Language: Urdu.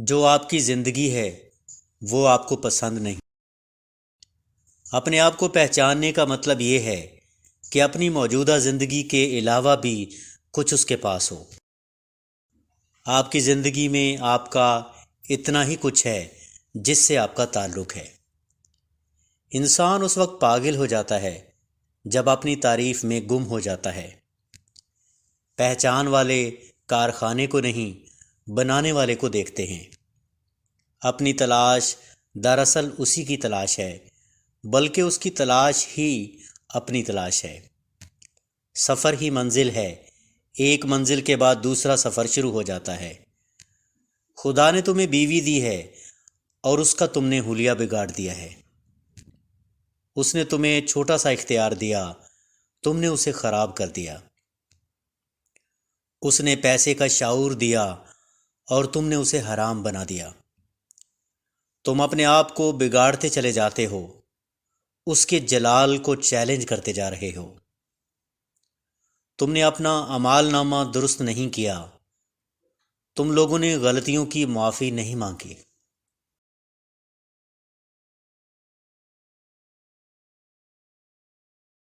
جو آپ کی زندگی ہے وہ آپ کو پسند نہیں۔ اپنے آپ کو پہچاننے کا مطلب یہ ہے کہ اپنی موجودہ زندگی کے علاوہ بھی کچھ اس کے پاس ہو۔ آپ کی زندگی میں آپ کا اتنا ہی کچھ ہے جس سے آپ کا تعلق ہے۔ انسان اس وقت پاگل ہو جاتا ہے جب اپنی تعریف میں گم ہو جاتا ہے۔ پہچان والے کارخانے کو نہیں بنانے والے کو دیکھتے ہیں۔ اپنی تلاش دراصل اسی کی تلاش ہے، بلکہ اس کی تلاش ہی اپنی تلاش ہے۔ سفر ہی منزل ہے، ایک منزل کے بعد دوسرا سفر شروع ہو جاتا ہے۔ خدا نے تمہیں بیوی دی ہے اور اس کا تم نے حلیہ بگاڑ دیا ہے۔ اس نے تمہیں چھوٹا سا اختیار دیا، تم نے اسے خراب کر دیا۔ اس نے پیسے کا شعور دیا اور تم نے اسے حرام بنا دیا۔ تم اپنے آپ کو بگاڑتے چلے جاتے ہو، اس کے جلال کو چیلنج کرتے جا رہے ہو۔ تم نے اپنا اعمال نامہ درست نہیں کیا، تم لوگوں نے غلطیوں کی معافی نہیں مانگی۔